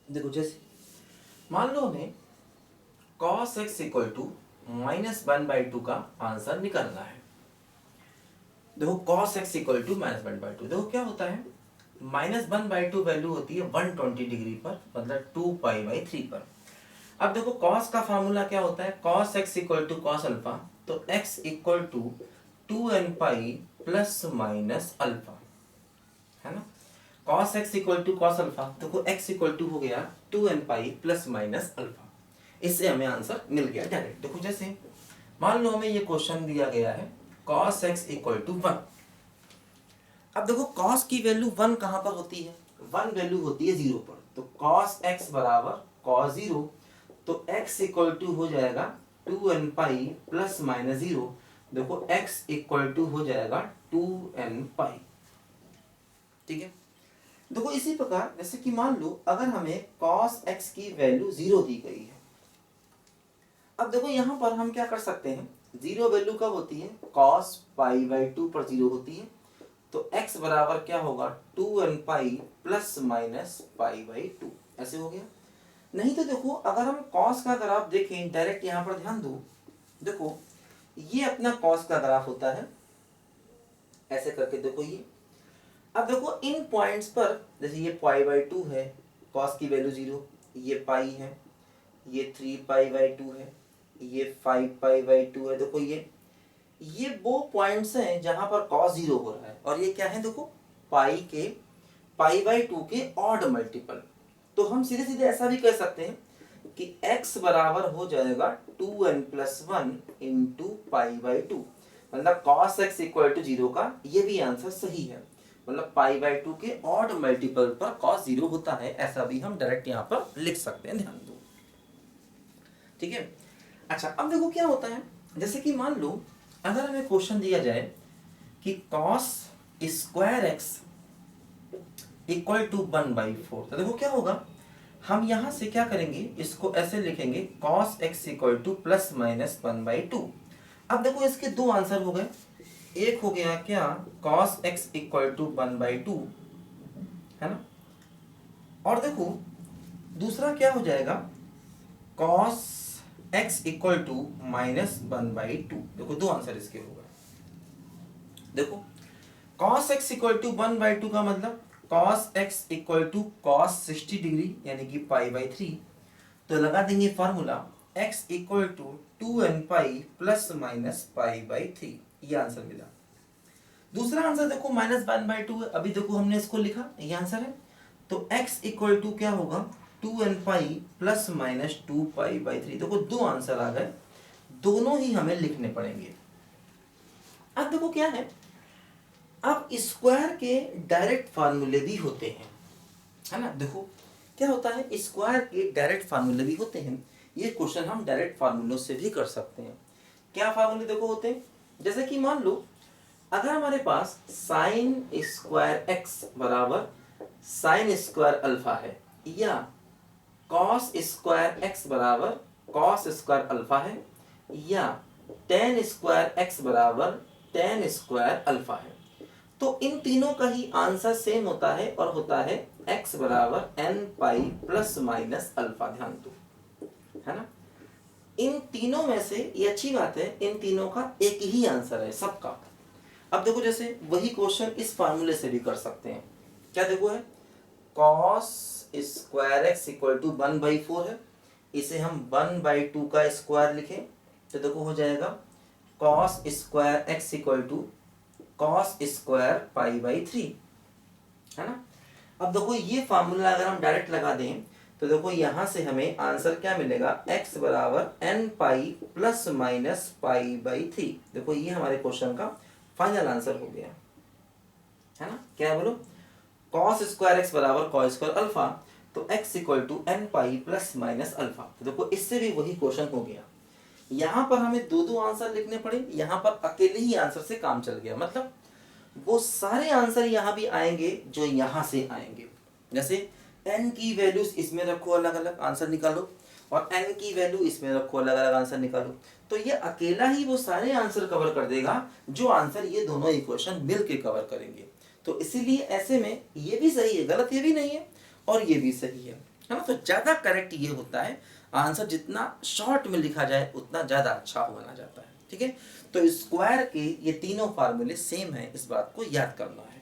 देखो जैसे मान लो हमें cos x इक्वल टू -1/2 का आंसर निकालना है। देखो cos x इक्वल टू -1/2, देखो क्या होता है, -1/2 वैल्यू होती है 120 डिग्री पर, मतलब 2π/3 पर। अब देखो cos का फार्मूला क्या होता है, cos x equal to cos अल्फा, तो x equal to 2nπ plus minus अल्फा, है ना। cos x equal to cos अल्फा, देखो x इक्वल टू हो गया 2nπ प्लस माइनस अल्फा। इससे हमें आंसर मिल गया डायरेक्ट। देखो जैसे मान लो हमें ये क्वेश्चन दिया गया है cos x इक्वल टू 1। अब देखो cos की वैल्यू 1 कहां पर होती है, 1 वैल्यू होती है 0 पर, तो cos x बराबर cos 0, तो x इक्वल टू हो जाएगा 2nπ प्लस माइनस 0। देखो x इक्वल टू हो जाएगा 2nπ, ठीक है। देखो इसी प्रकार जैसे कि मान लो अगर हमें cos x की वैल्यू 0 दी गई है, अब देखो यहां पर हम क्या कर सकते हैं, 0 वैल्यू कब होती है, cos π/2 पर 0 होती है, तो x बराबर क्या होगा 2nπ प्लस माइनस π/2, ऐसे हो गया। नहीं तो देखो अगर हम cos का ग्राफ देखें डायरेक्ट, यहां पर ध्यान दो, देखो ये अपना cos का ग्राफ होता है, ऐसे करके देखो ये। अब देखो इन पॉइंट्स पर जैसे ये π/2 है, cos की वैल्यू 0, ये पाई है, ये 3π/2 है, ये 5π/2 है। देखो ये वो पॉइंट्स हैं जहां पर cos 0 हो रहा है, और ये क्या है, देखो पाई के π/2 के ऑड मल्टीपल। तो हम सीधे सीधे ऐसा भी कह सकते हैं कि x बराबर हो जाएगा 2n प्लस 1 इंटू π/2, मतलब cos x इक्वल टू 0 का ये भी आंसर सही है, मतलब π/2 के ऑड मल्टीपल पर cos 0 होता है, ऐसा भी हम डायरेक्ट यहाँ पर लिख सकते हैं, ध्यान दो, ठीक है। अच्छा अब देखो क्या होता है, जैसे कि मान लो अगर हमें क्वेश्चन दिया जाए कि cos square x equal to 1/4, तो देखो क्या होगा, हम यहां से क्या करेंगे, इसको ऐसे लिखेंगे cos x equal two plus minus 1/2। अब देखो इसके दो आंसर हो गए, एक हो गया क्या cos x इक्वल टू 1/2, है ना, और देखो दूसरा क्या हो जाएगा cos x equal to minus 1/2। देखो दो आंसर इसके हो गए। देखो cos x इक्वल टू 1/2 का मतलब cos x equal to cos 60 degree यानी कि π/3, तो लगा देंगे formula x equal to 2nπ plus minus π/3, ये आंसर मिला। दूसरा आंसर देखो -1/2 है, अभी देखो हमने इसको लिखा, ये आंसर है, तो x इक्वल टू क्या होगा 2nπ प्लस माइनस 2π/3। देखो दो आंसर आ गए, दोनों ही हमें लिखने पड़ेंगे। अब देखो क्या है, अब स्क्वायर के डायरेक्ट फार्मूले भी होते हैं, है ना। देखो क्या होता है, स्क्वायर के डायरेक्ट फार्मूले भी होते हैं, ये क्वेश्चन हम डायरेक्ट फार्मूलों से भी कर सकते हैं। क्या फार्मूले देखो होते हैं, जैसे कि मान लो अगर हमारे पास साइन स्क्वायर एक्स बराबर साइन स्क्वायर अल्फा है, या कॉस स्क्वायर एक्स बराबर कॉस स्क्वायर अल्फा है, या टेन स्क्वायर एक्स बराबर टेन स्क्वायर अल्फा है, तो इन तीनों का ही आंसर सेम होता है, और होता है x बराबर एन पाई प्लस माइनस अल्फा। ध्यान दो, है ना, इन तीनों में से ये अच्छी बात है, इन तीनों का एक ही आंसर है सबका। अब देखो जैसे वही क्वेश्चन इस फार्मूले से भी कर सकते हैं, क्या देखो है cos square x equal to 1/4 है, इसे हम 1/2 का स्क्वायर लिखें, तो देखो हो जाएगा cos square x equal to cos square π/3, है ना। अब देखो ये फार्मूला अगर हम डायरेक्ट लगा दें, तो देखो यहां से हमें आंसर क्या मिलेगा, x बराबर एन पाई प्लस माइनस π/3। देखो ये हमारे क्वेश्चन का फाइनल आंसर हो गया, है ना। क्या है बोलो, cos स्क्वायर एक्स बराबर cos स्क्वायर अल्फा, तो x equal to n pi plus minus अल्फा। तो देखो इससे भी वही क्वेश्चन हो गया, यहाँ पर हमें दो दो आंसर लिखने पड़े, यहाँ पर अकेले ही आंसर से काम चल गया, मतलब वो सारे आंसर यहाँ भी आएंगे जो यहाँ से आएंगे। जैसे n की वैल्यूज इसमें रखो, अलग अलग आंसर निकालो, और n की वैल्यू इसमें रखो, अलग अलग आंसर निकालो, तो ये अकेला ही वो सारे आंसर कवर कर देगा जो आंसर ये दोनों इक्वेशन मिलके कवर करेंगे। तो इसीलिए ऐसे में ये भी सही है, गलत ये भी नहीं है, और ये भी सही है। है ना। तो ज़्यादा करेक्ट ये होता है, आंसर जितना शॉर्ट में लिखा जाए उतना ज़्यादा अच्छा माना जाता है। ठीक है, तो स्क्वायर के ये तीनों फार्मूले सेम है, इस बात को याद करना है।